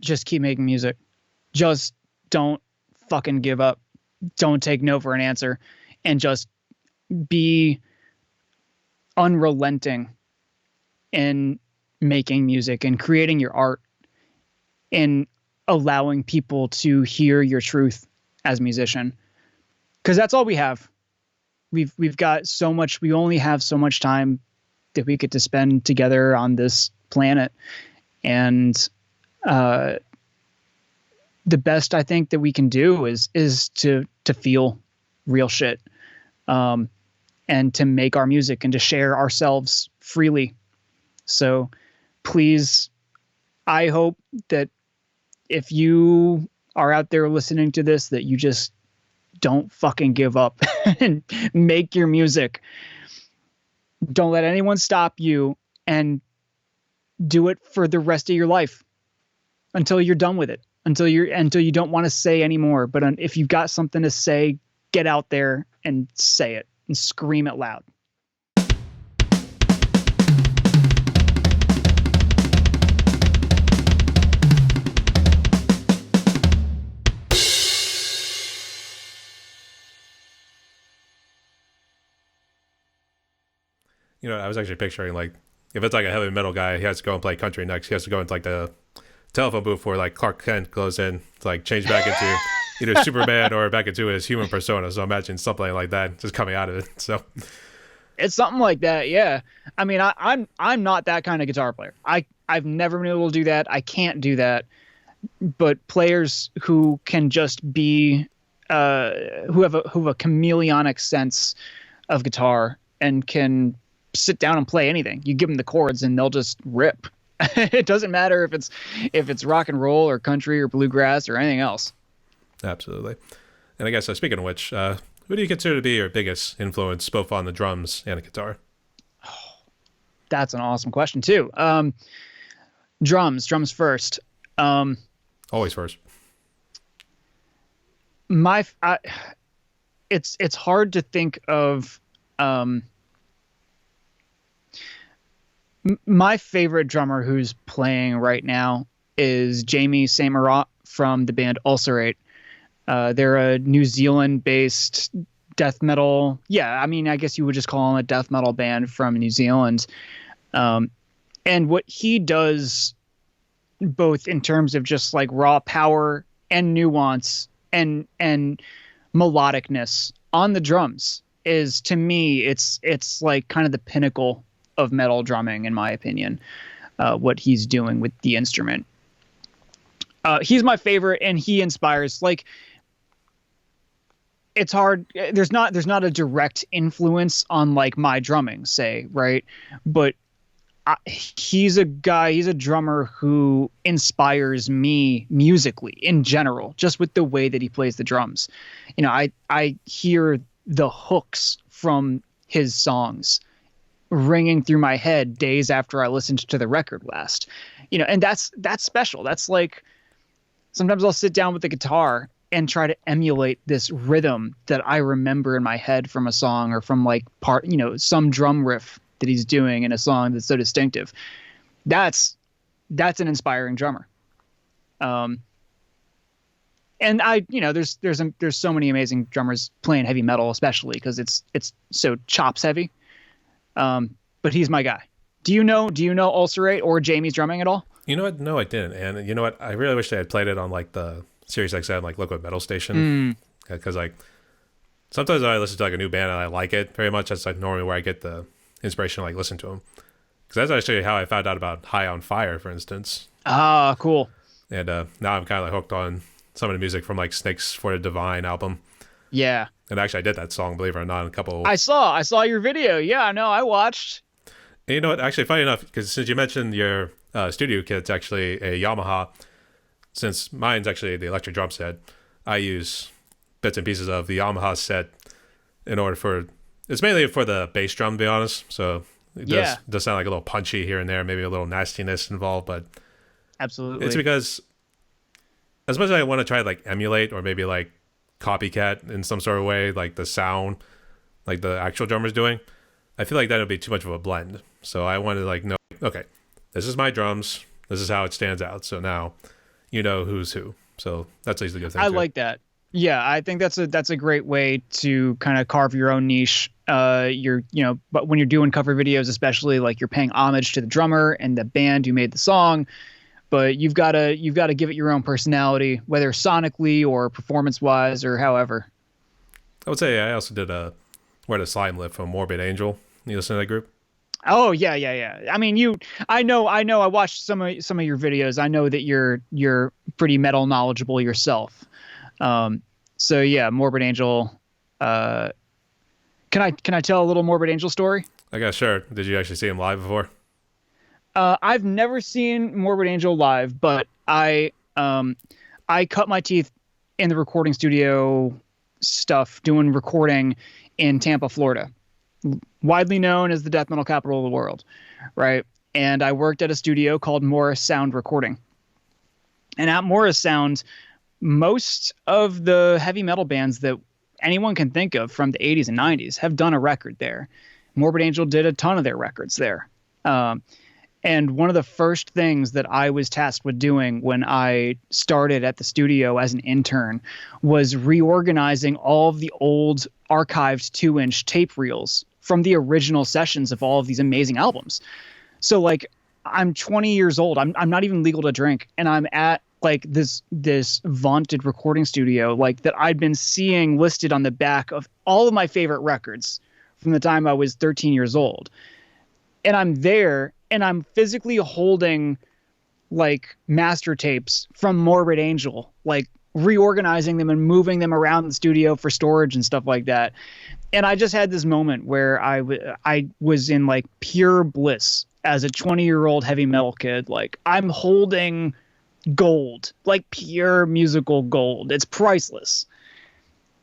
just keep making music. Just don't fucking give up. Don't take no for an answer, and just be unrelenting in making music and creating your art and allowing people to hear your truth as a musician. Because that's all we have. We've got so much. We only have so much time that we get to spend together on this planet, and the best I think that we can do is to feel real shit, and to make our music and to share ourselves freely. So please, I hope that if you are out there listening to this, that you just don't fucking give up and make your music. Don't let anyone stop you, and do it for the rest of your life until you're done with it, until you don't want to say anymore. But if you've got something to say, get out there and say it and scream it loud. You know, I was actually picturing, like, if it's like a heavy metal guy, he has to go and play country next. He has to go into like the telephone booth where like Clark Kent goes in to like change back into either Superman or back into his human persona. So imagine something like that just coming out of it. So it's something like that. Yeah. I mean, I'm not that kind of guitar player. I've never been able to do that. I can't do that. But players who can just be, who have a chameleonic sense of guitar and can sit down and play anything. You give them the chords and they'll just rip. It doesn't matter if it's rock and roll or country or bluegrass or anything else. Absolutely. And I guess speaking of which, who do you consider to be your biggest influence, both on the drums and the guitar? Oh, that's an awesome question too. Drums first. Always first. It's hard to think of. My favorite drummer who's playing right now is Jamie St. Marat from the band Ulcerate. They're a New Zealand-based death metal. Yeah, I mean, I guess you would just call them a death metal band from New Zealand. And what he does, both in terms of just like raw power and nuance and melodicness on the drums, is, to me, it's like kind of the pinnacle of metal drumming, in my opinion. What he's doing with the instrument, he's my favorite, and he inspires. Like, it's hard. There's not a direct influence on like my drumming, say, right? But he's a drummer who inspires me musically in general, just with the way that he plays the drums. You know, I hear the hooks from his songs ringing through my head days after I listened to the record last. You know, and that's special. That's like, sometimes I'll sit down with the guitar and try to emulate this rhythm that I remember in my head from a song, or from like some drum riff that he's doing in a song that's so distinctive. That's an inspiring drummer. And there's so many amazing drummers playing heavy metal, especially because it's so chops heavy. But he's my guy. Do you know Ulcerate or Jamie's drumming at all? You know what? No, I didn't. And you know what? I really wish they had played it on like the Sirius XM, like Liquid Metal Station. Because like sometimes when I listen to like a new band and I like it very much, that's like normally where I get the inspiration to like listen to them. Because that's actually how I found out about High on Fire, for instance. Ah, cool. And now I'm kind of like hooked on some of the music from like Snakes for the Divine album. Yeah. And actually I did that song, believe it or not, in a couple. I saw your video. Yeah, no, I watched. And you know what? Actually, funny enough, because since you mentioned your studio kit's actually a Yamaha, since mine's actually the electric drum set, I use bits and pieces of the Yamaha set in order for, it's mainly for the bass drum, to be honest. So it does sound like a little punchy here and there, maybe a little nastiness involved, but absolutely, it's because as much as I want to try to like emulate or maybe like copycat in some sort of way, like the sound, like the actual drummer's doing, I feel like that would be too much of a blend. So I wanted to like know, okay, this is my drums, this is how it stands out. So now you know who's who. So that's always a good thing I too. like that. Yeah, I think that's a great way to kind of carve your own niche. But when you're doing cover videos, especially, like, you're paying homage to the drummer and the band who made the song, but you've got to give it your own personality, whether sonically or performance wise or however. I would say I also did a Where the Slime Live from Morbid Angel. You listen to that group? Oh yeah, yeah, yeah. I mean, I know. I watched some of your videos. I know that you're pretty metal knowledgeable yourself. So yeah, Morbid Angel. Uh, can I tell a little Morbid Angel story? I guess sure. Did you actually see him live before? I've never seen Morbid Angel live, but I cut my teeth in the recording studio stuff doing recording in Tampa, Florida, widely known as the death metal capital of the world, right? And I worked at a studio called Morrisound Recording. And at Morrisound, most of the heavy metal bands that anyone can think of from the 80s and 90s have done a record there. Morbid Angel did a ton of their records there. And one of the first things that I was tasked with doing when I started at the studio as an intern was reorganizing all of the old archived 2-inch tape reels from the original sessions of all of these amazing albums. So, like, I'm 20 years old. I'm not even legal to drink, and I'm at, like, this vaunted recording studio, like, that I'd been seeing listed on the back of all of my favorite records from the time I was 13 years old. And I'm there, and I'm physically holding, like, master tapes from Morbid Angel, like, reorganizing them and moving them around the studio for storage and stuff like that. And I just had this moment where I was in, like, pure bliss as a 20-year-old heavy metal kid. Like, I'm holding gold, like pure musical gold. It's priceless.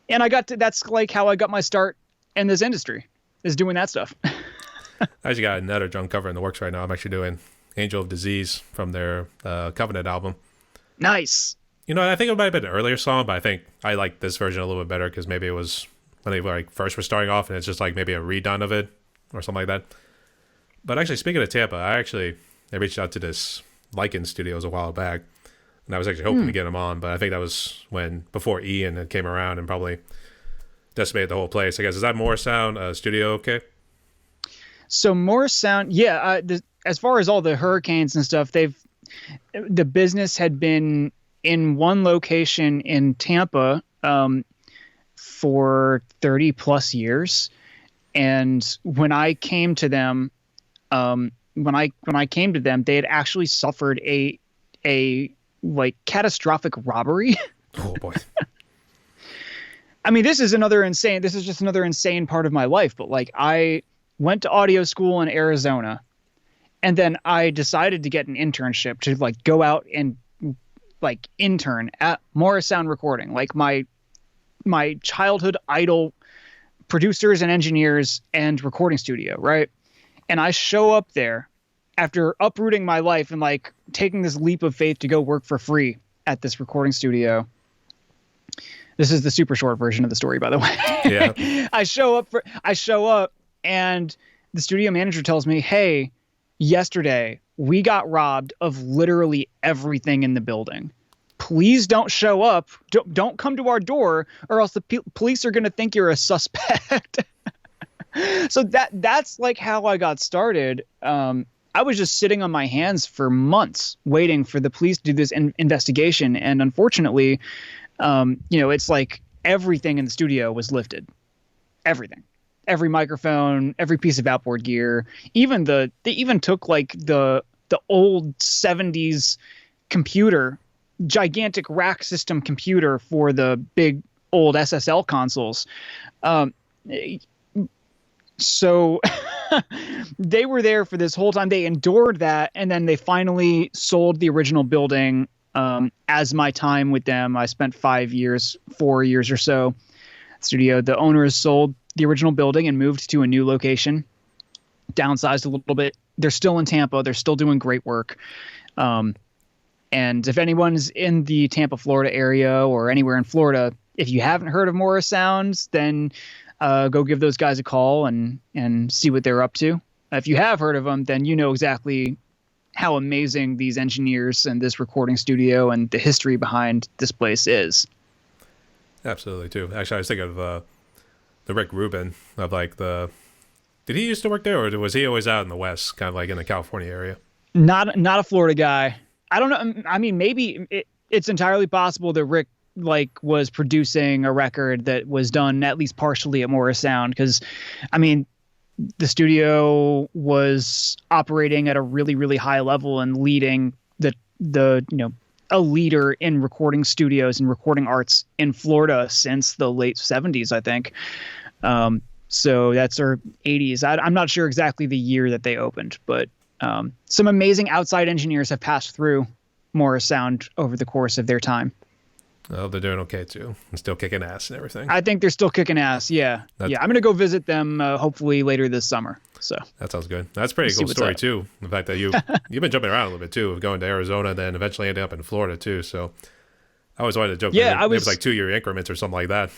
And that's, like, how I got my start in this industry, is doing that stuff. I actually got another drum cover in the works right now. I'm actually doing Angel of Disease from their Covenant album. Nice. You know, I think it might have been an earlier song, but I think I like this version a little bit better because maybe it was when they, like, first were starting off, and it's just like maybe a redone of it or something like that. But actually, speaking of Tampa, I reached out to this Lycan Studios a while back, and I was actually hoping to get them on, but I think that was before Ian had came around and probably decimated the whole place. I guess, is that Morrisound studio okay? So Morrisound, yeah. As far as all the hurricanes and stuff, the business had been in one location in Tampa for 30 plus years. And when I came to them, they had actually suffered a like catastrophic robbery. Oh boy. I mean, this is just another insane part of my life, but, like, I went to audio school in Arizona, and then I decided to get an internship to, like, go out and, like, intern at Morrisound Recording, like my childhood idol producers and engineers and recording studio, right? And I show up there after uprooting my life and, like, taking this leap of faith to go work for free at this recording studio. This is the super short version of the story, by the way. Yeah. I show up and the studio manager tells me, "Hey, yesterday we got robbed of literally everything in the building. Please don't show up. Don't come to our door, or else the police are going to think you're a suspect." So that's, like, how I got started. I was just sitting on my hands for months waiting for the police to do this investigation. And unfortunately, it's like everything in the studio was lifted. Everything. Every microphone, every piece of outboard gear, they even took, like, the old 70s computer, gigantic rack system computer for the big old SSL consoles. So they were there for this whole time. They endured that, and then they finally sold the original building. As my time with them, I spent 4 years or so. Studio, the owners sold the original building and moved to a new location, downsized a little bit. They're still in Tampa. They're still doing great work. And if anyone's in the Tampa, Florida area or anywhere in Florida, if you haven't heard of Morrisound, then go give those guys a call and see what they're up to. If you have heard of them, then you know exactly how amazing these engineers and this recording studio and the history behind this place is. Absolutely, too. Actually, I was thinking of the Rick Rubin of like the. Did he used to work there, or was he always out in the West, kind of like in the California area? Not a Florida guy. I don't know. I mean, maybe it's entirely possible that Rick like was producing a record that was done at least partially at Morrisound, because, I mean, the studio was operating at a really, really high level and leading the a leader in recording studios and recording arts in Florida since the late 70s, I think. So that's our 80s. I'm not sure exactly the year that they opened, but some amazing outside engineers have passed through Morrisound over the course of their time. Oh, they're doing okay too, and still kicking ass and everything. I think they're still kicking ass. Yeah, I'm gonna go visit them hopefully later this summer. So that sounds good. That's a pretty cool story too. The fact that you've been jumping around a little bit too, of going to Arizona, then eventually ending up in Florida too. So I always wanted to joke. Yeah, it was like 2-year increments or something like that.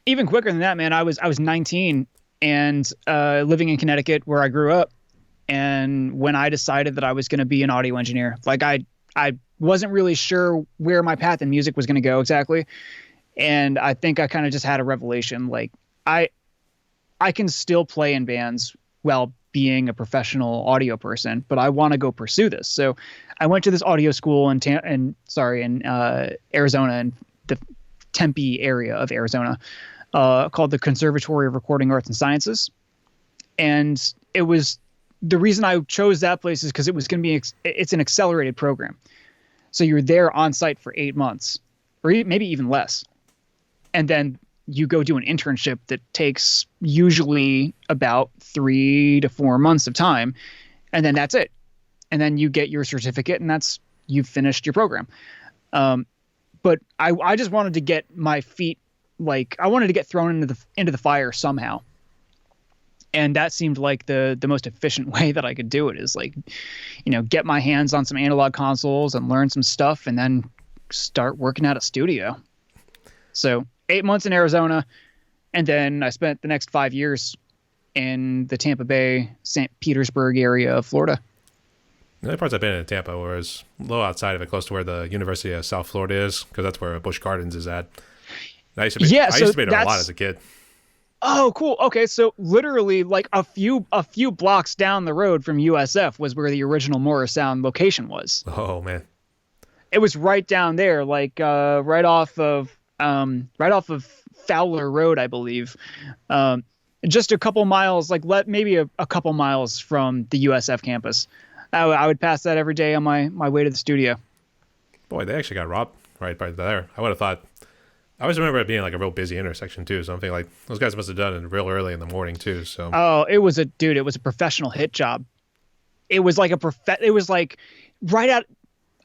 Even quicker than that, man. I was 19 and living in Connecticut where I grew up. And when I decided that I was going to be an audio engineer, like I wasn't really sure where my path in music was going to go exactly. And I think I kind of just had a revelation. Like I can still play in bands while being a professional audio person, but I want to go pursue this. So I went to this audio school in Arizona, in the Tempe area of Arizona, called the Conservatory of Recording Arts and Sciences. And it was, the reason I chose that place is because it was going to be, it's an accelerated program. So you're there on site for 8 months, or maybe even less. And then you go do an internship that takes usually about 3 to 4 months of time. And then that's it. And then you get your certificate, and you've finished your program. But I just wanted to get my feet, like I wanted to get thrown into the fire somehow. And that seemed like the most efficient way that I could do it, is like, get my hands on some analog consoles and learn some stuff, and then start working at a studio. So 8 months in Arizona, and then I spent the next 5 years in the Tampa Bay, St. Petersburg area of Florida. The only parts I've been in Tampa was a little outside of it, close to where the University of South Florida is, because that's where Busch Gardens is at. I used to be there a lot as a kid. Oh, cool. Okay, so literally like a few blocks down the road from USF was where the original Morrisound location was. Oh man, it was right down there, like right off of Fowler Road, I believe. Just a couple miles, like maybe a couple miles from the USF campus. I would pass that every day on my way to the studio. Boy, they actually got robbed right there. I would have thought. I always remember it being like a real busy intersection too. So I'm thinking like those guys must have done it real early in the morning too. So it was a professional hit job. It was like right out.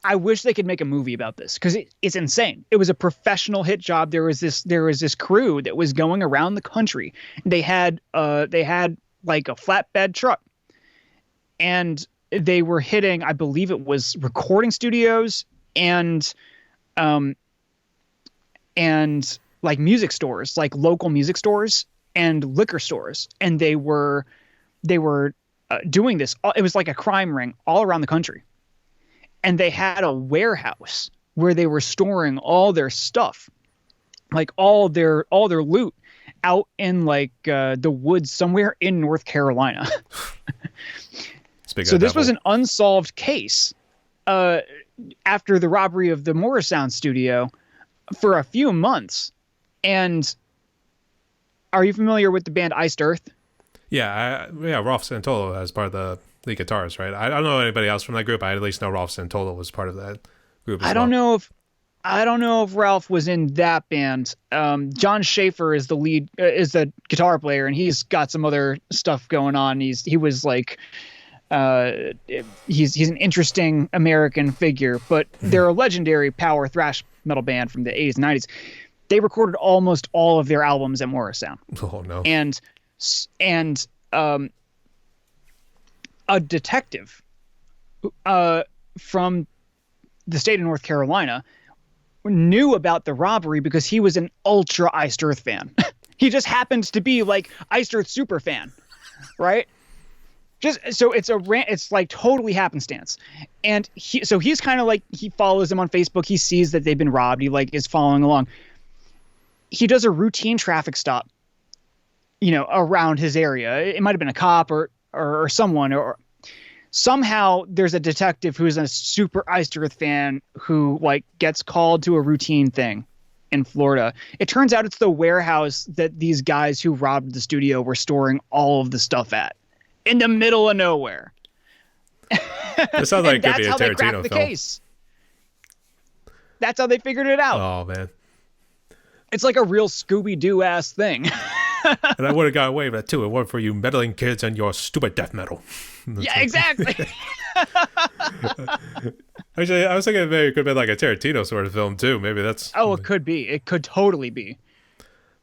I wish they could make a movie about this, because it's insane. It was a professional hit job. There was this crew that was going around the country. They had like a flatbed truck, and they were hitting, I believe it was recording studios and like music stores, like local music stores and liquor stores. And they were doing this. It was like a crime ring all around the country. And they had a warehouse where they were storing all their stuff, like all their loot, out in like the woods somewhere in North Carolina. So this was an unsolved case after the robbery of the Morrisound studio for a few months. And are you familiar with the band Iced Earth? Yeah, Rolf Santolo as part of the lead guitarist, right? I don't know anybody else from that group. I at least know Rolf Santolo was part of that group. I don't know if Ralph was in that band. John Schaefer is the guitar player, and he's got some other stuff going on. He's an interesting American figure, but they're a legendary power thrash metal band from the 80s and 90s. They recorded almost all of their albums at Morrisound. Oh no. And a detective from the state of North Carolina knew about the robbery because he was an ultra Iced Earth fan. He just happened to be like Iced Earth super fan, right? Just so it's like totally happenstance. And he's kind of like, he follows them on Facebook. He sees that they've been robbed. He like is following along. He does a routine traffic stop, around his area. It might have been a cop or someone, or somehow there's a detective who's a super Iced Earth fan who like gets called to a routine thing in Florida. It turns out it's the warehouse that these guys who robbed the studio were storing all of the stuff at, in the middle of nowhere. It sounds like it could be a Tarantino film. Case. That's how they figured it out. Oh man, it's like a real Scooby-Doo ass thing. And I would have got away with that too. It weren't for you meddling kids and your stupid death metal. Yeah, exactly. Actually, I was thinking maybe it could have been like a Tarantino sort of film too. Maybe that's. Oh, it could be. It could totally be.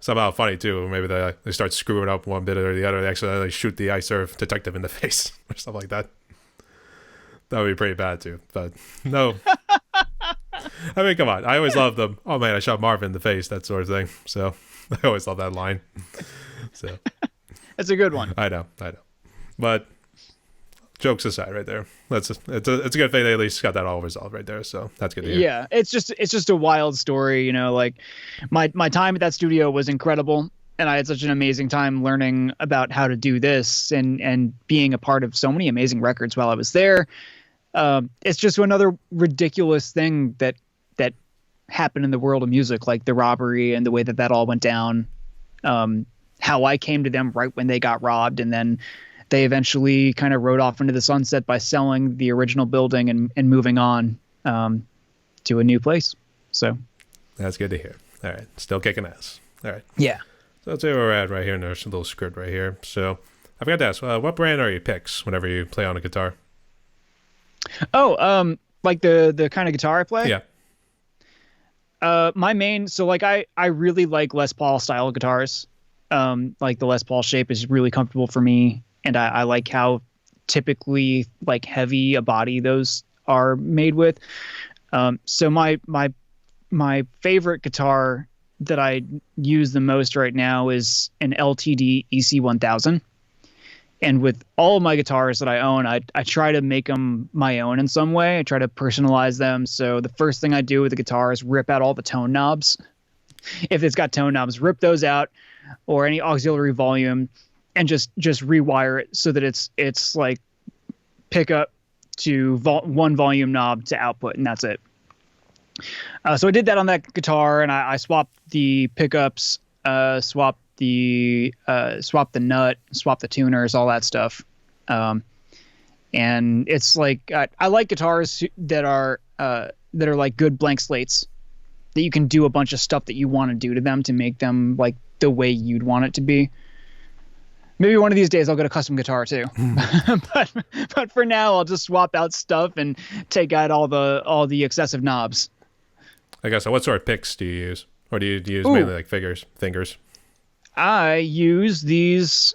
Somehow funny too. Maybe they start screwing up one bit or the other. They accidentally shoot the Iced Earth detective in the face or stuff like that. That would be pretty bad too. But no. I mean, come on. I always love them. Oh man, I shot Marvin in the face. That sort of thing. So I always love that line. So that's a good one. I know. But jokes aside, right there. It's a good thing they at least got that all resolved right there. So that's good to hear. Yeah, it's just a wild story. Like my time at that studio was incredible, and I had such an amazing time learning about how to do this and being a part of so many amazing records while I was there. It's just another ridiculous thing that happened in the world of music, like the robbery and the way that all went down. How I came to them right when they got robbed, and then they eventually kind of rode off into the sunset by selling the original building and moving on to a new place. So that's good to hear. All right, still kicking ass. All right. Yeah. So let's see where we're at right here in this little script right here. So I forgot to ask, what brand are your picks whenever you play on a guitar? Oh, like the kind of guitar I play? Yeah. My main, so like I really like Les Paul style guitars. Like the Les Paul shape is really comfortable for me, and I like how typically like heavy a body those are made with. So my favorite guitar that I use the most right now is an LTD EC1000. And with all of my guitars that I own, I try to make them my own in some way. I try to personalize them. So the first thing I do with the guitar is rip out all the tone knobs. If it's got tone knobs, rip those out, or any auxiliary volume, and just rewire it so that it's like pickup to one volume knob to output, and that's it. So I did that on that guitar, and I swapped the pickups, swapped the nut, swap the tuners, all that stuff. And it's like I like guitars that are like good blank slates that you can do a bunch of stuff that you want to do to them to make them like the way you'd want it to be. Maybe one of these days I'll get a custom guitar too. but for now I'll just swap out stuff and take out all the excessive knobs. I guess. So what sort of picks do you use? Or do you use mainly like fingers? I use these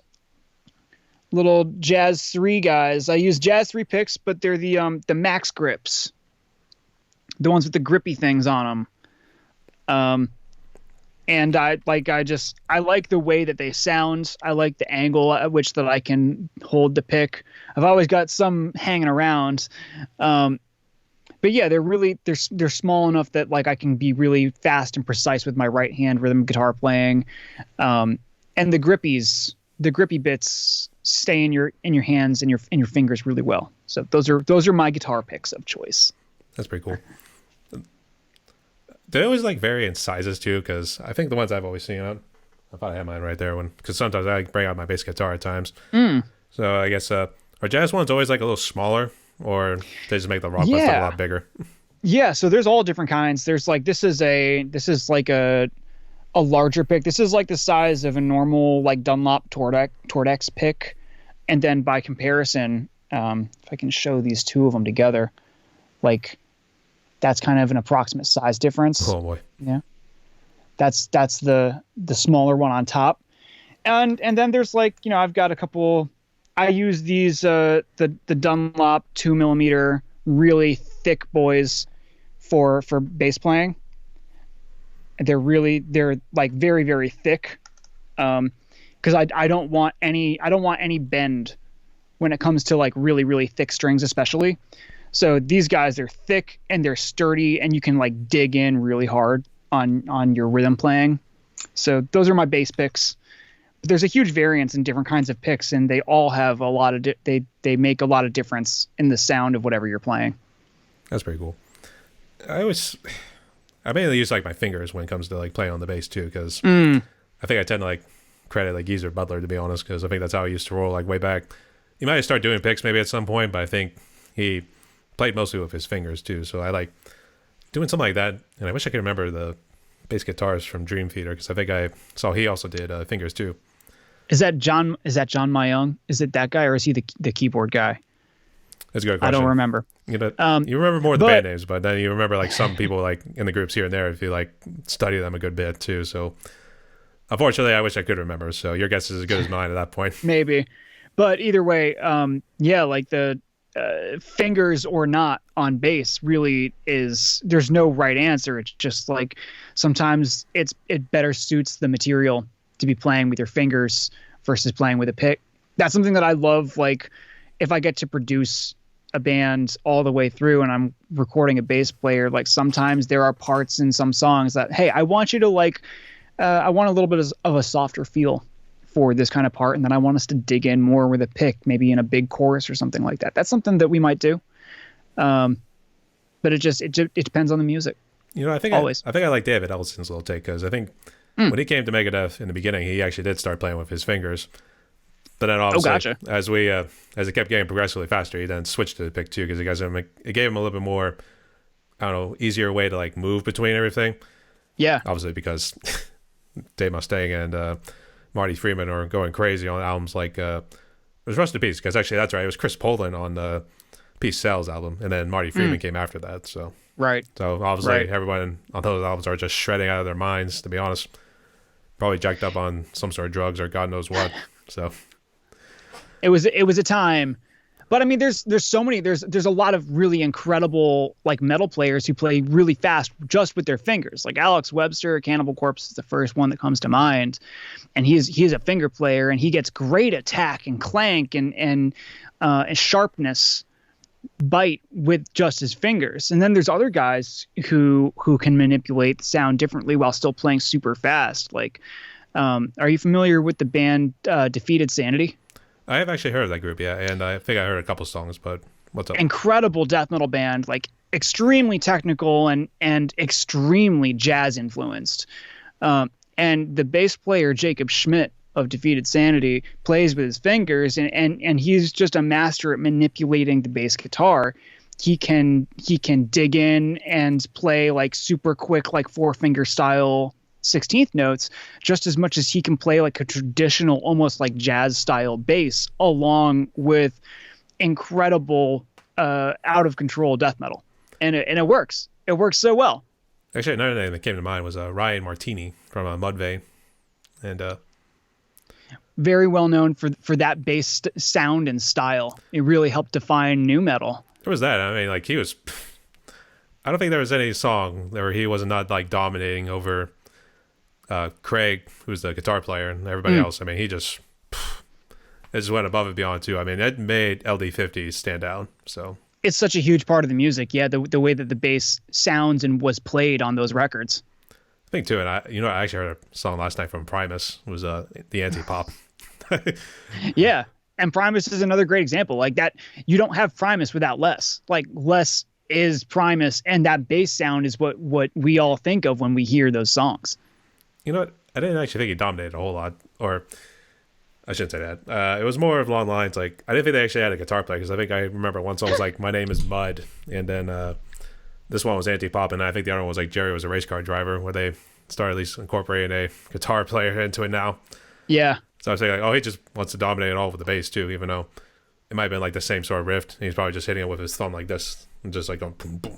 little Jazz 3 guys. I use Jazz 3 picks, but they're the max grips, the ones with the grippy things on them. And I like the way that they sound. I like the angle at which that I can hold the pick. I've always got some hanging around. But yeah, they're small enough that like I can be really fast and precise with my right hand rhythm guitar playing. And the grippy bits stay in your hands and your fingers really well. So those are my guitar picks of choice. That's pretty cool. They always like vary in sizes too, because I think the ones I've always seen, I thought I had mine right there, because sometimes I bring out my bass guitar at times. So I guess are Jazz ones always like a little smaller, or they just make the rock ones a lot bigger? Yeah, so there's all different kinds. There's like this is like a larger pick. This is like the size of a normal like Dunlop Tordex pick, and then by comparison, if I can show these two of them together, like that's kind of an approximate size difference. Oh boy. Yeah. That's the smaller one on top. And then there's like, I've got a couple. I use these the Dunlop 2mm really thick boys for bass playing. They're like very, very thick. Because I don't want any bend when it comes to like really, really thick strings, especially. So these guys, they're thick and they're sturdy, and you can like dig in really hard on your rhythm playing. So those are my bass picks. But there's a huge variance in different kinds of picks, and they all have a lot of they make a lot of difference in the sound of whatever you're playing. That's pretty cool. I mainly use like my fingers when it comes to like playing on the bass too, because I think I tend to like credit like Geezer Butler, to be honest, because I think that's how he used to roll like way back. He might start doing picks maybe at some point, but I think he played mostly with his fingers too. So I like doing something like that, and I wish I could remember the bass guitars from Dream Theater, because I think I saw he also did fingers too. Is that John Myung? Is it that guy, or is he the keyboard guy? That's a good question. I don't remember. You remember more of the band names, but then you remember like some people like in the groups here and there if you like study them a good bit too. So unfortunately, I wish I could remember. So your guess is as good as mine at that point. Maybe, but either way, yeah, like the fingers or not on bass really is, there's no right answer. It's just like sometimes it better suits the material to be playing with your fingers versus playing with a pick. That's something that I love. Like if I get to produce a band all the way through and I'm recording a bass player, like sometimes there are parts in some songs that, hey, I want you to like, I want a little bit of a softer feel for this kind of part, and then I want us to dig in more with a pick, maybe in a big chorus or something like that. That's something that we might do. But it depends on the music. You know, I think I like David Ellison's little take, because I think when he came to Megadeth in the beginning, he actually did start playing with his fingers. But then obviously, as it kept getting progressively faster, he then switched to the pick too, because it gave him a little bit more, I don't know, easier way to like move between everything. Yeah. Obviously, because Dave Mustaine and Marty Friedman are going crazy on albums like it was Rust in Peace, because actually that's right, it was Chris Poland on the Peace Sells album, and then Marty Friedman came after that. So obviously everyone on those albums are just shredding out of their minds, to be honest. Probably jacked up on some sort of drugs or God knows what. So it was a time. But I mean, there's so many, there's a lot of really incredible like metal players who play really fast just with their fingers. Like Alex Webster, Cannibal Corpse is the first one that comes to mind, and he's a finger player, and he gets great attack and clank and sharpness, bite with just his fingers. And then there's other guys who can manipulate the sound differently while still playing super fast. Like, are you familiar with the band Defeated Sanity? I have actually heard of that group, yeah, and I think I heard a couple songs, but what's up? Incredible death metal band, like extremely technical and extremely jazz influenced. And the bass player, Jacob Schmidt of Defeated Sanity, plays with his fingers, and he's just a master at manipulating the bass guitar. He can dig in and play like super quick, like 4-finger style 16th notes, just as much as he can play like a traditional, almost like jazz style bass, along with incredible out of control death metal. And it works. It works so well. Actually, another name that came to mind was Ryan Martini from Mudvayne, and very well known for that bass sound and style. It really helped define nu metal. There was that. I mean, like he was. I don't think there was any song where he was not like dominating over Craig, who's the guitar player, and everybody else. I mean, he just went above and beyond too. I mean, it made LD50 stand out. So it's such a huge part of the music. Yeah, the way that the bass sounds and was played on those records. I think too, and I actually heard a song last night from Primus. It was the anti-pop. Yeah, and Primus is another great example. Like that, you don't have Primus without Les. Like Les is Primus, and that bass sound is what we all think of when we hear those songs. You know what? I didn't actually think he dominated a whole lot, or I shouldn't say that. It was more along the lines like I didn't think they actually had a guitar player, because I think I remember one song was like "My Name Is Mud," and then this one was anti-pop, and I think the other one was like Jerry Was a Race Car Driver, where they started at least incorporating a guitar player into it now. Yeah. So I was saying like, oh, he just wants to dominate it all with the bass too, even though it might have been like the same sort of riff. He's probably just hitting it with his thumb like this and just like going boom, boom,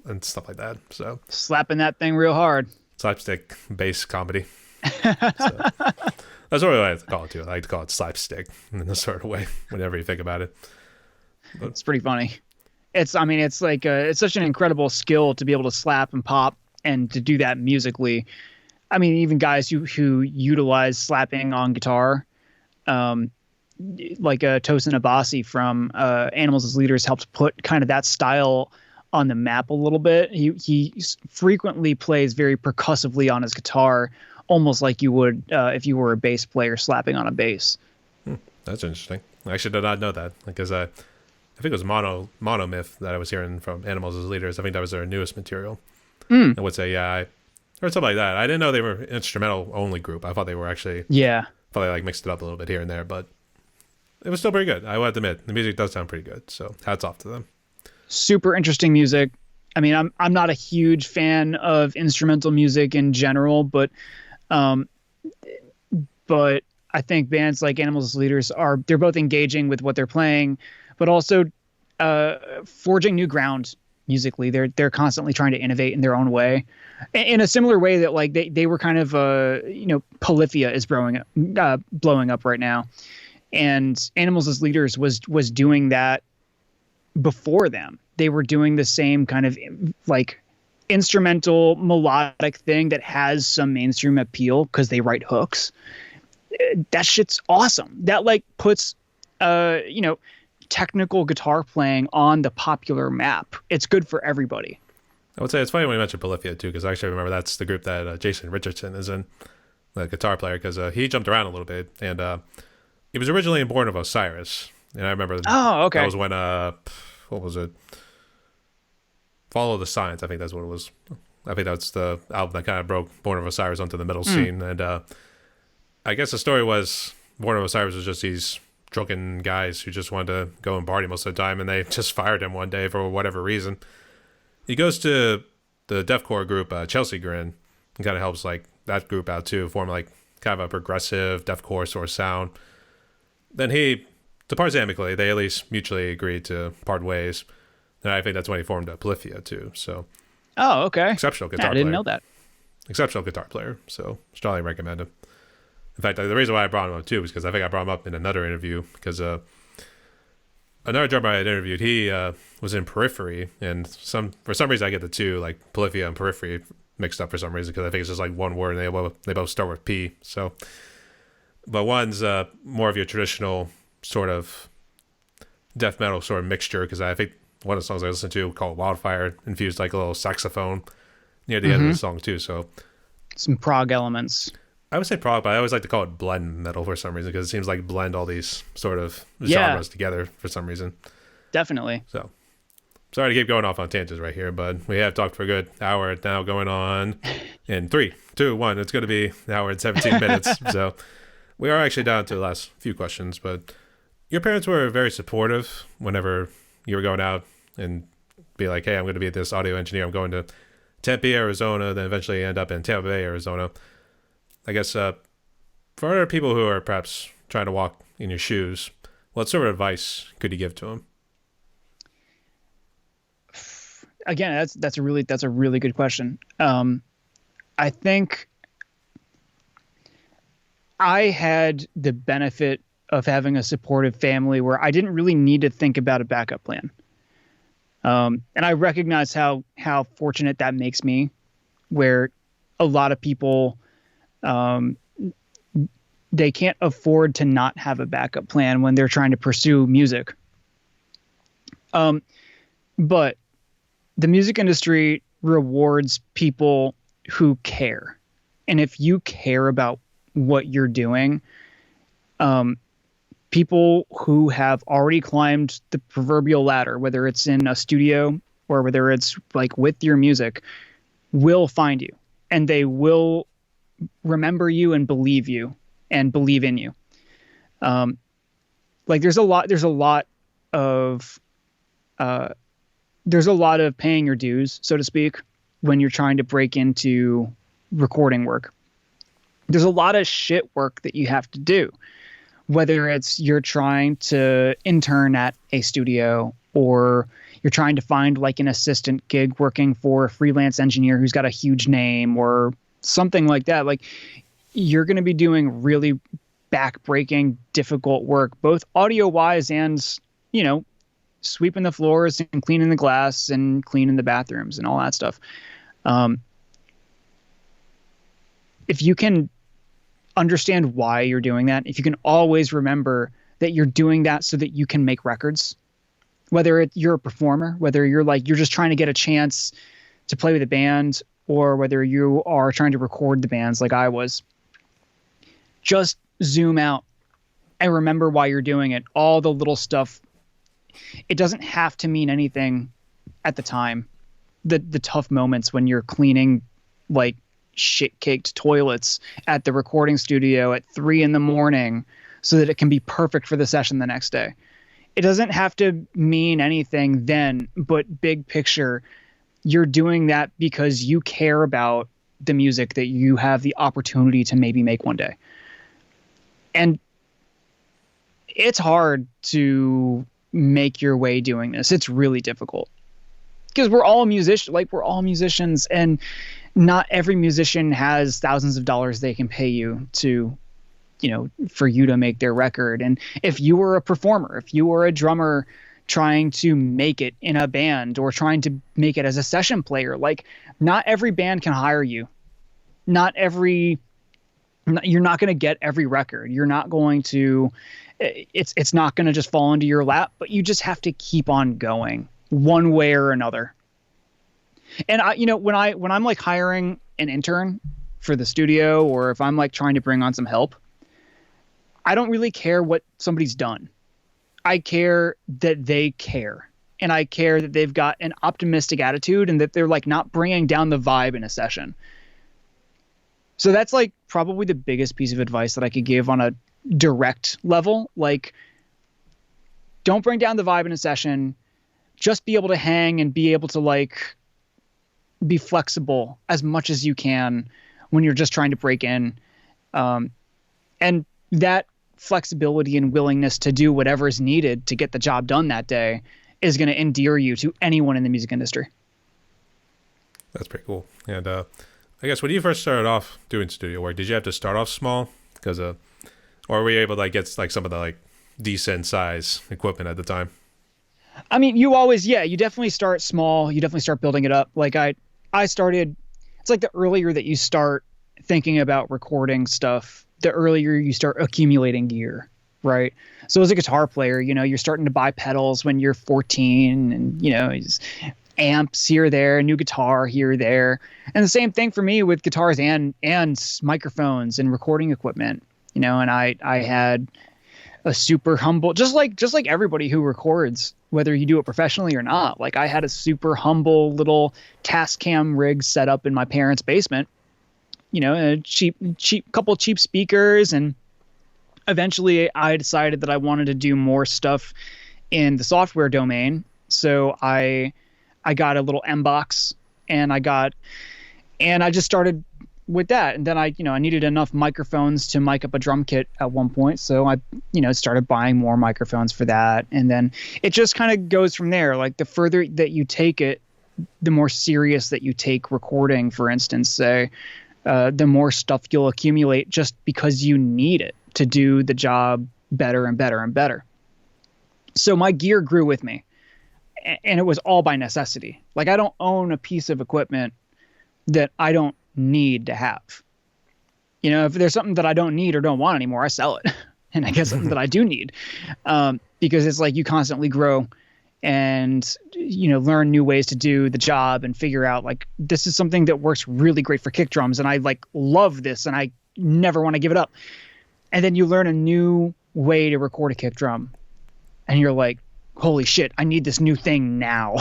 and stuff like that. So slapping that thing real hard. Slapstick bass comedy. So, that's what I like to call it too. I like to call it slapstick in this sort of way whenever you think about it. But it's pretty funny. It's like it's such an incredible skill to be able to slap and pop and to do that musically. I mean, even guys who utilize slapping on guitar, like Tosin Abasi from Animals as Leaders helped put kind of that style on the map a little bit. He frequently plays very percussively on his guitar, almost like you would if you were a bass player slapping on a bass. That's interesting. I actually did not know that, because I think it was Monomyth that I was hearing from Animals as Leaders. I think that was their newest material. I would say, yeah, I heard something like that. I didn't know they were instrumental only group. I thought they were actually, probably like mixed it up a little bit here and there, but it was still pretty good. I would have to admit, the music does sound pretty good. So hats off to them. Super interesting music. I mean, I'm not a huge fan of instrumental music in general, but I think bands like Animals as Leaders they're both engaging with what they're playing, but also forging new ground musically. They're constantly trying to innovate in their own way, in a similar way that like they were kind of Polyphia is blowing up right now, and Animals as Leaders was doing that before them. They were doing the same kind of like instrumental melodic thing that has some mainstream appeal because they write hooks. That shit's awesome. That like puts technical guitar playing on the popular map. It's good for everybody. I would say it's funny when you mentioned Polyphia too, because I actually remember that's the group that Jason Richardson is in, the guitar player, because he jumped around a little bit, and he was originally Born of Osiris, and I remember that was when what was it? Follow the Signs, I think that's what it was. I think that's the album that kind of broke Born of Osiris onto the metal scene, and I guess the story was Born of Osiris was just these drunken guys who just wanted to go and party most of the time, and they just fired him one day for whatever reason. He goes to the deathcore group Chelsea Grin, and kind of helps like that group out too, form like kind of a progressive deathcore sort of sound. Then he departs amicably. They at least mutually agreed to part ways, and I think that's when he formed Polyphia too. So, okay, exceptional guitar. I didn't know that. Exceptional guitar player. So strongly recommend him. In fact, the reason why I brought him up too was because I think I brought him up in another interview, because another drummer I had interviewed, he was in Periphery, and for some reason I get the two, like Polyphia and Periphery, mixed up for some reason, because I think it's just like one word and they both start with P. So, but one's more of your traditional sort of death metal sort of mixture, because I think one of the songs I listened to called Wildfire infused like a little saxophone near the end of the song too. So some prog elements. I would say prog, but I always like to call it blend metal for some reason, because it seems like blend all these sort of genres together for some reason. Definitely. So, sorry to keep going off on tangents right here, but we have talked for a good hour now, going on in 3, 2, 1. It's going to be an hour and 17 minutes. So, we are actually down to the last few questions, but your parents were very supportive whenever you were going out and be like, hey, I'm going to be this audio engineer. I'm going to Tempe, Arizona, then eventually end up in Tampa Bay, Arizona. I guess for other people who are perhaps trying to walk in your shoes, what sort of advice could you give to them? Again, that's a really good question. I think I had the benefit of having a supportive family where I didn't really need to think about a backup plan. And I recognize how fortunate that makes me, where a lot of people they can't afford to not have a backup plan when they're trying to pursue music. But the music industry rewards people who care. And if you care about what you're doing, people who have already climbed the proverbial ladder, whether it's in a studio or whether it's like with your music, will find you, and they will remember you and believe you and believe in you. Like there's a lot of paying your dues, so to speak, when you're trying to break into recording work. There's a lot of shit work that you have to do, whether it's you're trying to intern at a studio or you're trying to find like an assistant gig working for a freelance engineer who's got a huge name or something like that. Like you're going to be doing really back-breaking, difficult work, both audio-wise and, sweeping the floors and cleaning the glass and cleaning the bathrooms and all that stuff. If you can understand why you're doing that, if you can always remember that you're doing that so that you can make records. Whether you're a performer, whether you're just trying to get a chance to play with a band, or whether you are trying to record the bands like I was, just zoom out and remember why you're doing it. All the little stuff. It doesn't have to mean anything at the time. The tough moments when you're cleaning like shit-caked toilets at the recording studio at 3 a.m. so that it can be perfect for the session the next day. It doesn't have to mean anything then, but big picture, you're doing that because you care about the music that you have the opportunity to maybe make one day. And it's hard to make your way doing this. It's really difficult because we're all musicians, and not every musician has thousands of dollars they can pay you to, for you to make their record. And if you were a performer, if you were a drummer trying to make it in a band or trying to make it as a session player, like, not every band can hire you. You're not going to get every record. You're not going to, it's not going to just fall into your lap, but you just have to keep on going one way or another. And when I'm like hiring an intern for the studio, or if I'm like trying to bring on some help, I don't really care what somebody's done. I care that they care, and I care that they've got an optimistic attitude and that they're like not bringing down the vibe in a session. So that's like probably the biggest piece of advice that I could give on a direct level. Like, don't bring down the vibe in a session. Just be able to hang and be able to like be flexible as much as you can when you're just trying to break in. And that flexibility and willingness to do whatever is needed to get the job done that day is going to endear you to anyone in the music industry. That's pretty cool. And I guess when you first started off doing studio work, did you have to start off small? Because or were you able to like get like some of the like decent size equipment at the time? I mean, you definitely start small. You definitely start building it up. Like I started, it's like the earlier that you start thinking about recording stuff, the earlier you start accumulating gear, right? So as a guitar player, you're starting to buy pedals when you're 14, and, amps here, there, new guitar here, there. And the same thing for me with guitars and microphones and recording equipment, and I had a super humble, just like everybody who records, whether you do it professionally or not. Like, I had a super humble little Tascam rig set up in my parents' basement, a cheap couple cheap speakers. And eventually I decided that I wanted to do more stuff in the software domain. So I got a little M box, and I just started with that. And then I needed enough microphones to mic up a drum kit at one point. So I, started buying more microphones for that. And then it just kind of goes from there. Like, the further that you take it, the more serious that you take recording, for instance, say, the more stuff you'll accumulate just because you need it to do the job better and better and better. So my gear grew with me, and it was all by necessity. Like, I don't own a piece of equipment that I don't need to have. If there's something that I don't need or don't want anymore, I sell it and I get something that I do need, because it's like you constantly grow and learn new ways to do the job and figure out, like, this is something that works really great for kick drums, and I like love this and I never want to give it up. And then you learn a new way to record a kick drum, and you're like, holy shit, I need this new thing now.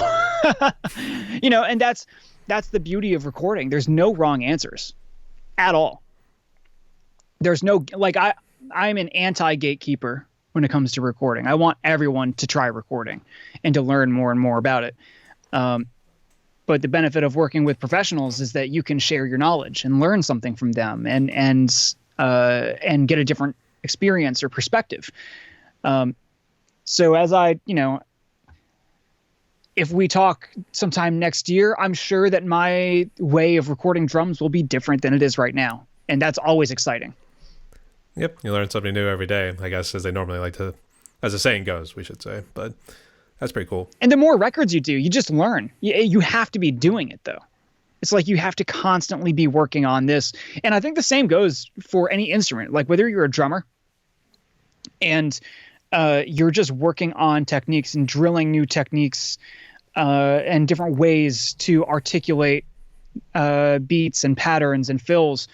And that's the beauty of recording. There's no wrong answers at all. There's no, like, I'm an anti-gatekeeper when it comes to recording. I want everyone to try recording and to learn more and more about it. But the benefit of working with professionals is that you can share your knowledge and learn something from them and get a different experience or perspective. So as if we talk sometime next year, I'm sure that my way of recording drums will be different than it is right now. And that's always exciting. Yep. You learn something new every day, I guess, as they normally like to, as the saying goes, we should say. But that's pretty cool. And the more records you do, you just learn. You have to be doing it, though. It's like you have to constantly be working on this. And I think the same goes for any instrument, like whether you're a drummer and you're just working on techniques and drilling new techniques and different ways to articulate beats and patterns and fills,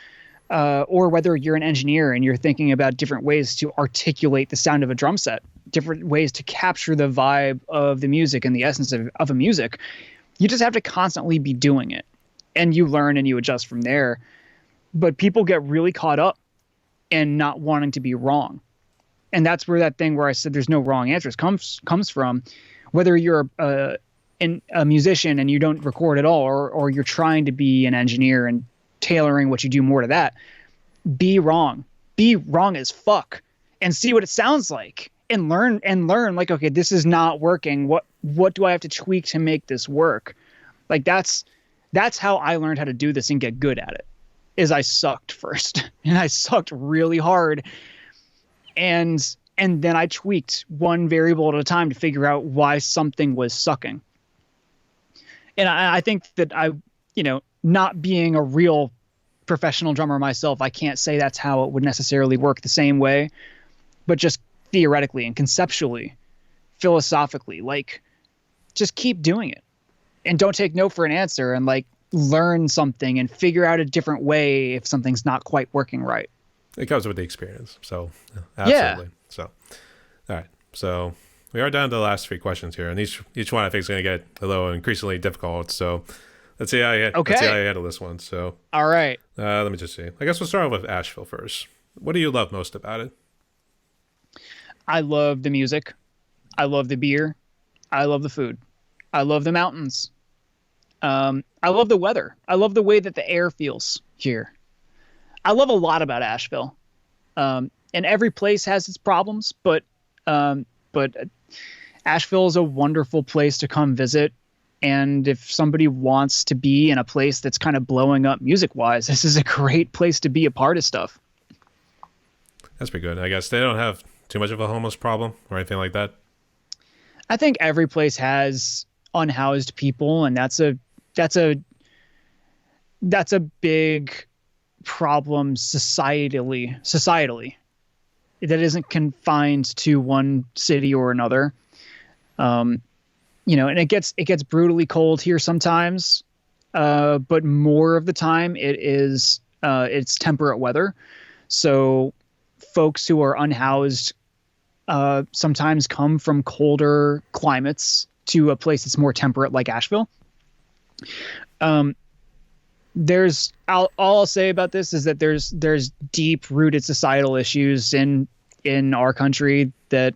or whether you're an engineer and you're thinking about different ways to articulate the sound of a drum set, different ways to capture the vibe of the music and the essence of a music. You just have to constantly be doing it, and you learn and you adjust from there. But people get really caught up in not wanting to be wrong. And that's where that thing where I said there's no wrong answers comes from. Whether you're a musician and you don't record at all, or you're trying to be an engineer and tailoring what you do more to that, be wrong as fuck, and see what it sounds like, and learn like, okay, this is not working. What do I have to tweak to make this work? Like that's how I learned how to do this and get good at it. Is I sucked first, and I sucked really hard. And then I tweaked one variable at a time to figure out why something was sucking. And I think that not being a real professional drummer myself, I can't say that's how it would necessarily work the same way, but just theoretically and conceptually, philosophically, like, just keep doing it and don't take no for an answer, and like learn something and figure out a different way if something's not quite working right. It comes with the experience. So absolutely. Yeah. So, all right. So we are down to the last 3 questions here, and each one I think is going to get a little increasingly difficult. So let's see how you handle this one. So, all right. Let me just see. I guess we'll start with Asheville first. What do you love most about it? I love the music. I love the beer. I love the food. I love the mountains. I love the weather. I love the way that the air feels here. I love a lot about Asheville. And every place has its problems, but Asheville is a wonderful place to come visit. And if somebody wants to be in a place that's kind of blowing up music-wise, this is a great place to be a part of stuff. That's pretty good. I guess they don't have too much of a homeless problem or anything like that. I think every place has unhoused people, and that's a big problem societally that isn't confined to one city or another. And it gets brutally cold here sometimes, but more of the time it's temperate weather. So folks who are unhoused sometimes come from colder climates to a place that's more temperate, like Asheville. All I'll say about this is that there's deep rooted societal issues in our country that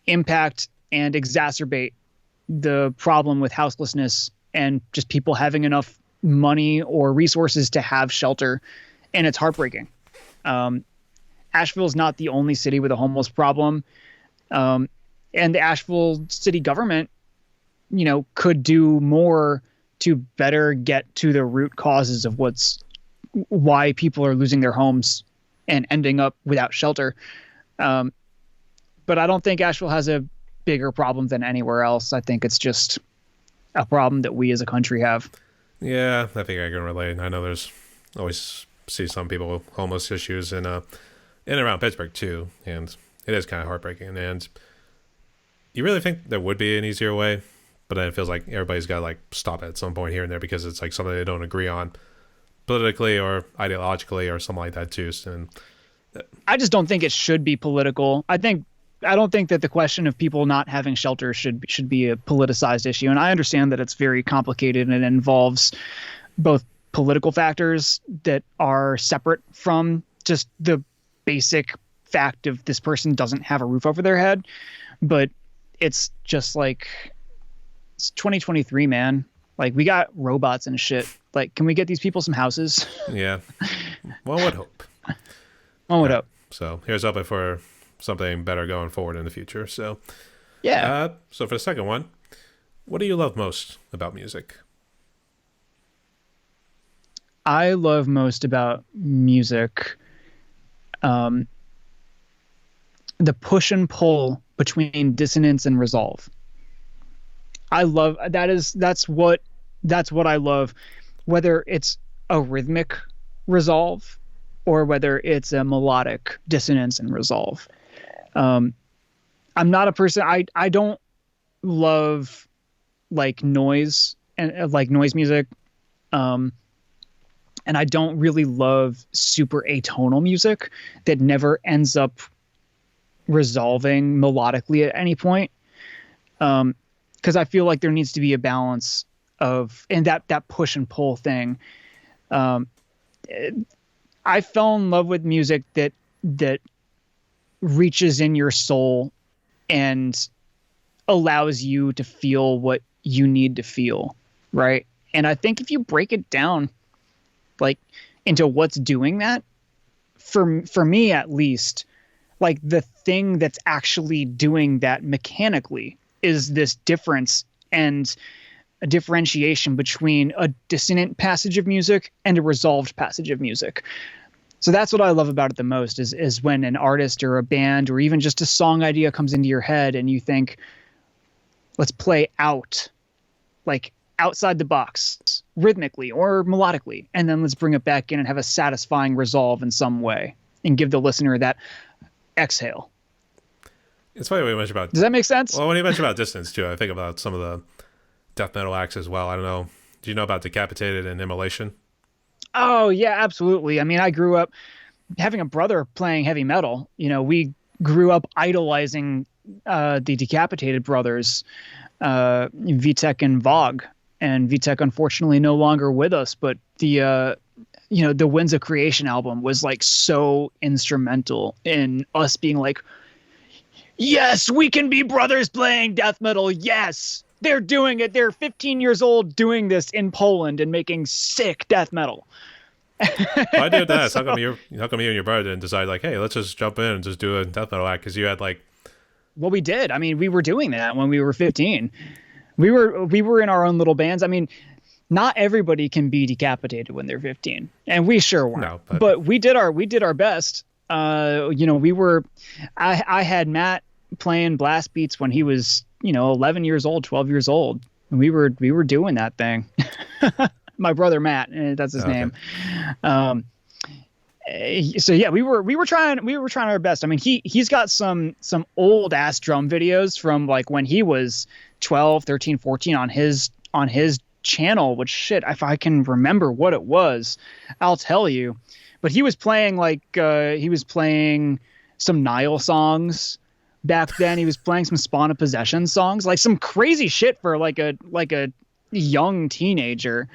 impact and exacerbate the problem with houselessness and just people having enough money or resources to have shelter. And it's heartbreaking. Asheville is not the only city with a homeless problem. And the Asheville city government, could do more to better get to the root causes of why people are losing their homes and ending up without shelter. But I don't think Asheville has a bigger problem than anywhere else. I think it's just a problem that we as a country have. Yeah, I think I can relate. I know there's always see some people with homeless issues in and around Pittsburgh too, and it is kind of heartbreaking. And you really think there would be an easier way, but then it feels like everybody's got to like stop at some point here and there because it's like something they don't agree on politically or ideologically or something like that too. And I just don't think it should be political. I don't think that the question of people not having shelter should be a politicized issue. And I understand that it's very complicated and it involves both political factors that are separate from just the basic fact of this person doesn't have a roof over their head. But it's just like, it's 2023, man. Like, we got robots and shit. Like, can we get these people some houses? Yeah. One would hope. One would hope. So here's hoping for something better going forward in the future. So yeah. So for the second one, what do you love most about music? I love most about music the push and pull between dissonance and resolve. I love that's what I love, whether it's a rhythmic resolve or whether it's a melodic dissonance and resolve. I'm not a person. I don't love like noise and like noise music. And I don't really love super atonal music that never ends up resolving melodically at any point. Because I feel like there needs to be a balance of, and that push and pull thing. I fell in love with music that reaches in your soul and allows you to feel what you need to feel, right? And I think if you break it down like into what's doing that, for me at least, like the thing that's actually doing that mechanically is this difference and a differentiation between a dissonant passage of music and a resolved passage of music. So that's what I love about it the most is when an artist or a band or even just a song idea comes into your head and you think, let's play out, like outside the box, rhythmically or melodically, and then let's bring it back in and have a satisfying resolve in some way and give the listener that exhale. It's funny when you mention about... Does that make sense? Well, when you mention about dissonance too, I think about some of the death metal acts as well. I don't know. Do you know about Decapitated and Immolation? Oh, yeah, absolutely. I mean, I grew up having a brother playing heavy metal. You know, we grew up idolizing the Decapitated brothers, Vitek and Vogue. And Vitek, unfortunately, no longer with us. But the Winds of Creation album was like so instrumental in us being like, yes, we can be brothers playing death metal. Yes, they're doing it. They're 15 years old doing this in Poland and making sick death metal. Why did that? So, how come you and your brother didn't decide like, hey, let's just jump in and just do a death metal act? Because you had like... Well, we did. I mean, we were doing that when we were 15. We were in our own little bands. I mean, not everybody can be decapitated when they're 15, and we sure weren't. No, but we did our best. I had Matt playing blast beats when he was 11 years old, 12 years old, and we were doing that thing. My brother Matt, that's his name. So yeah, we were trying our best. I mean, he's got some old ass drum videos from like when he was 12, 13, 14 on his channel, which shit, if I can remember what it was, I'll tell you. But he was playing some Nile songs back then. He was playing some Spawn of Possession songs, like some crazy shit for like a young teenager.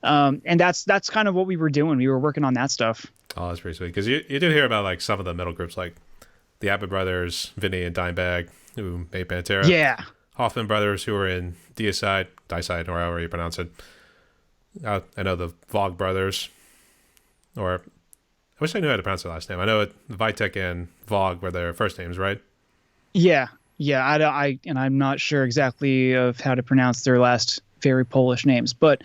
And that's kind of what we were doing. We were working on that stuff. Oh, that's pretty sweet. Because you do hear about like some of the metal groups, like the Abbott Brothers, Vinny and Dimebag, who made Pantera. Yeah. Hoffman Brothers, who were in Deicide, or however you pronounce it. I know the Vogue Brothers, or I wish I knew how to pronounce their last name. I know Vitek and Vogue were their first names, right? Yeah. I'm not sure exactly of how to pronounce their last very Polish names, but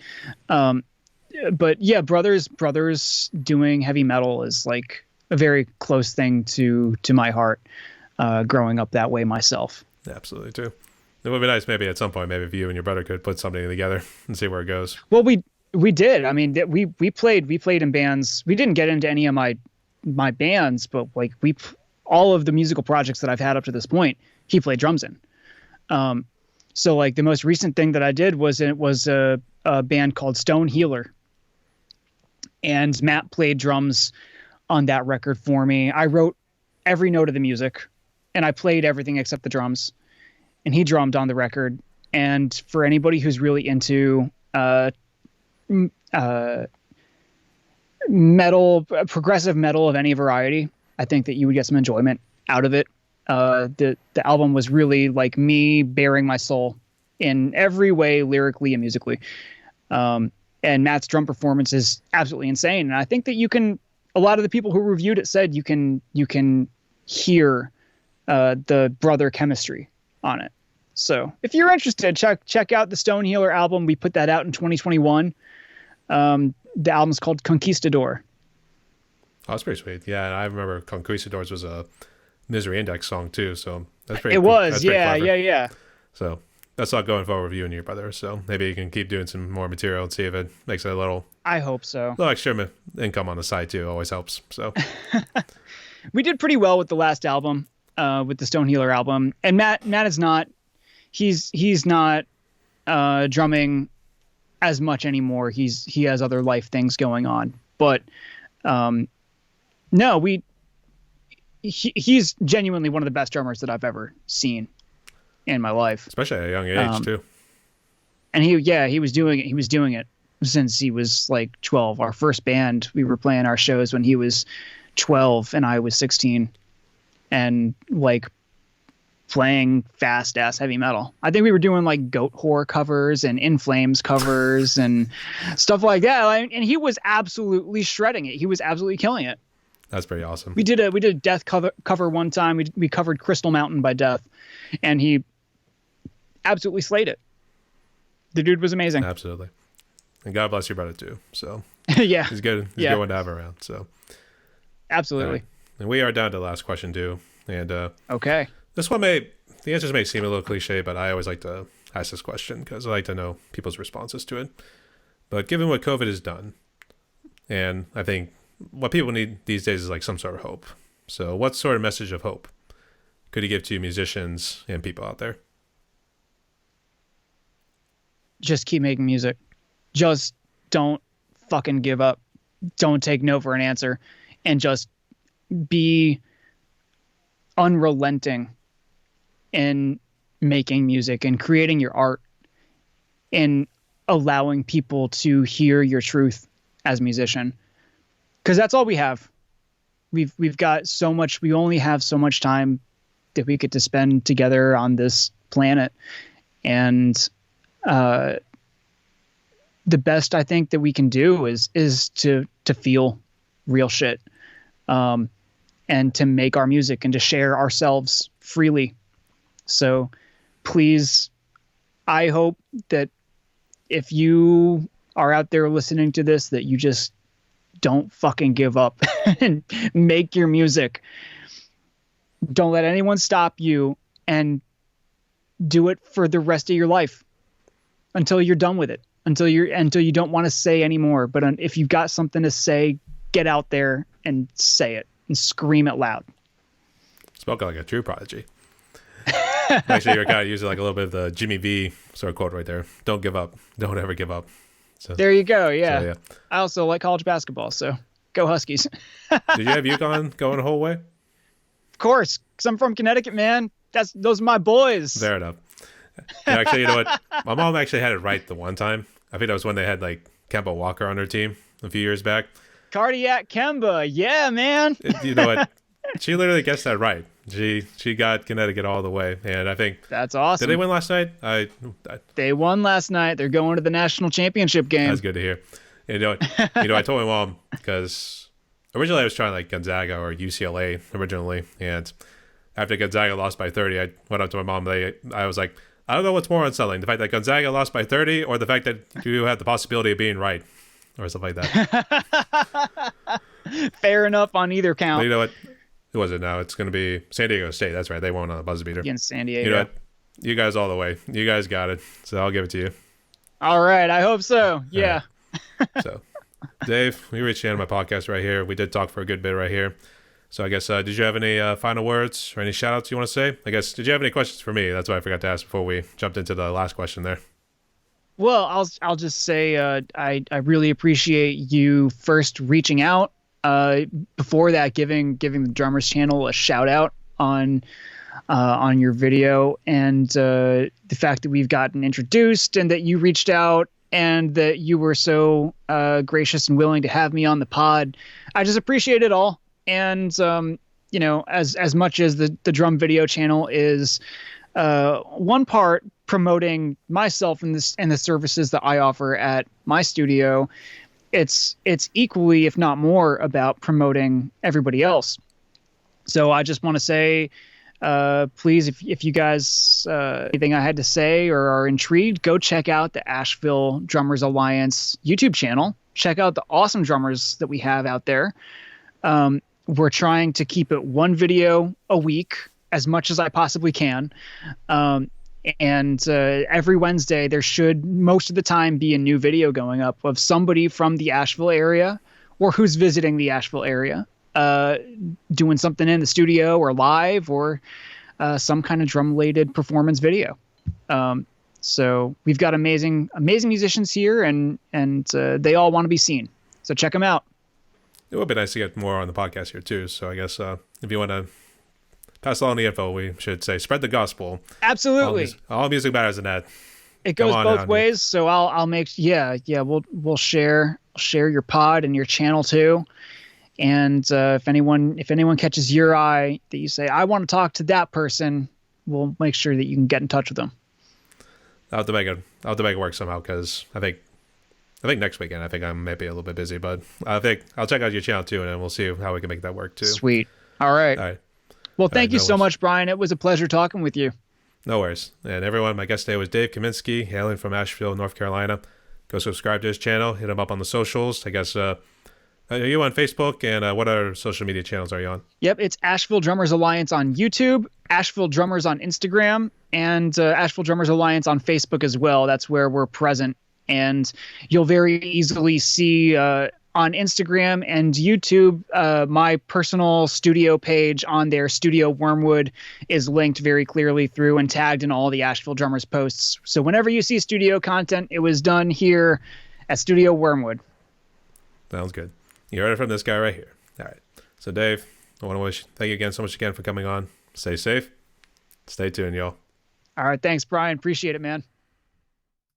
yeah, brothers doing heavy metal is like a very close thing to my heart, growing up that way myself. Absolutely too. It would be nice maybe at some point, maybe if you and your brother could put something together and see where it goes. Well, we did. I mean, we played in bands. We didn't get into any of my bands, but like all of the musical projects that I've had up to this point, he played drums in. So like the most recent thing that I did was a band called Stone Healer. And Matt played drums on that record for me. I wrote every note of the music and I played everything except the drums, and he drummed on the record. And for anybody who's really into metal, progressive metal of any variety, I think that you would get some enjoyment out of it. The album was really like me bearing my soul in every way, lyrically and musically. And Matt's drum performance is absolutely insane. And I think that a lot of the people who reviewed it said you can hear the brother chemistry on it. So if you're interested, check out the Stone Healer album. We put that out in 2021. The album's called Conquistador. Oh, that's pretty sweet. Yeah, and I remember Conquistadors was a Misery Index song too, so that's pretty. It cool. was, that's yeah. So that's all going forward with you and your brother. So maybe you can keep doing some more material and see if it makes it a little. I hope so. Little extra income on the side too always helps. So we did pretty well with the last album. with the Stone Healer album. And Matt is not, he's not drumming as much anymore. He has other life things going on. But no, he's genuinely one of the best drummers that I've ever seen in my life, especially at a young age too. And he was doing it. He was doing it since he was like 12. Our first band, we were playing our shows when he was 12 and I was 16, and like playing fast ass heavy metal. I think we were doing like Goat Whore covers and In Flames covers and stuff like that. And he was absolutely shredding it. He was absolutely killing it. That's pretty awesome. We did a Death cover one time. We covered Crystal Mountain by Death, and he absolutely slayed it. The dude was amazing. Absolutely. And God bless your brother too. So yeah, he's good. He's a good one to have around. So absolutely. And we are down to the last question too. And okay, this one the answers may seem a little cliche, but I always like to ask this question because I like to know people's responses to it. But given what COVID has done, and I think what people need these days is like some sort of hope. So what sort of message of hope could you give to musicians and people out there? Just keep making music. Just don't fucking give up. Don't take no for an answer, and just be unrelenting in making music and creating your art and allowing people to hear your truth as a musician. Because that's all we have. We've got so much. We only have so much time that we get to spend together on this planet, and the best I think that we can do is to feel real shit, and to make our music and to share ourselves freely. So please, I hope that if you are out there listening to this, that you just don't fucking give up and make your music. Don't let anyone stop you, and do it for the rest of your life until you're done with it, until you don't want to say anymore. But if you've got something to say, get out there and say it and scream it loud. Spoken like a true prodigy. Actually, you're kind of using like a little bit of the Jimmy V sort of quote right there. Don't give up. Don't ever give up. So there you go. Yeah. So, yeah. I also like college basketball, so go Huskies. Did you have UConn going the whole way? Of course, because I'm from Connecticut, man. Those are my boys. Fair enough. Yeah, actually, you know what? My mom actually had it right the one time. I think that was when they had like Kemba Walker on her team a few years back. Cardiac Kemba. Yeah, man. You know what? She literally gets that right. She got Connecticut all the way, and I think that's awesome. Did they win last night? They won last night. They're going to the national championship game. That's good to hear. You know, I told my mom because originally I was trying like Gonzaga or UCLA originally, and after Gonzaga lost by 30, I went up to my mom. I was like, I don't know what's more unsettling, the fact that Gonzaga lost by 30 or the fact that you have the possibility of being right or something like that. Fair enough on either count. But you know what? Who was it now? It's going to be San Diego State. That's right. They won on a buzzer beater. Against San Diego. You know what? You guys all the way. You guys got it. So I'll give it to you. All right. I hope so. Yeah. Right. So, Dave, we reached the end of my podcast right here. We did talk for a good bit right here. So I guess, did you have any final words or any shout outs you want to say? I guess, did you have any questions for me? That's what I forgot to ask before we jumped into the last question there. Well, I'll just say I really appreciate you first reaching out. Before that, giving the Drummers channel a shout out on your video, and the fact that we've gotten introduced and that you reached out and that you were so gracious and willing to have me on the pod. I just appreciate it all. And you know, as much as the drum video channel is one part promoting myself and the services that I offer at my studio, it's equally, if not more, about promoting everybody else. So I just want to say, please, if you guys anything I had to say or are intrigued, go check out the Asheville Drummers Alliance YouTube channel. Check out the awesome drummers that we have out there. We're trying to keep it one video a week as much as I possibly can. And every Wednesday, there should most of the time be a new video going up of somebody from the Asheville area or who's visiting the Asheville area. doing something in the studio or live, or some kind of drum related performance video. So we've got amazing musicians here, and they all want to be seen. So check them out. It would be nice to get more on the podcast here too. So I guess if you want to pass along the info, we should say spread the gospel. Absolutely. All music matters in that. It goes both ways. So I'll make we'll share your pod and your channel too. And if anyone catches your eye that you say, I want to talk to that person, we'll make sure that you can get in touch with them. I'll have to make it work somehow, because I think next weekend I think I'm maybe a little bit busy, but I think I'll check out your channel too, and then we'll see how we can make that work too. Sweet. All right. Well, thank you so much, Brian. It was a pleasure talking with you. No worries. And everyone, my guest today was Dave Kaminsky, hailing from Asheville, North Carolina. Go subscribe to his channel. Hit him up on the socials. I guess are you on Facebook, and what other social media channels are you on? Yep, it's Asheville Drummers Alliance on YouTube, Asheville Drummers on Instagram, and Asheville Drummers Alliance on Facebook as well. That's where we're present. And you'll very easily see on Instagram and YouTube, my personal studio page on there, Studio Wormwood, is linked very clearly through and tagged in all the Asheville Drummers posts. So whenever you see studio content, it was done here at Studio Wormwood. Sounds good. You heard it from this guy right here. All right. So Dave, I want to thank you again so much again for coming on. Stay safe. Stay tuned, y'all. All right. Thanks, Brian. Appreciate it, man.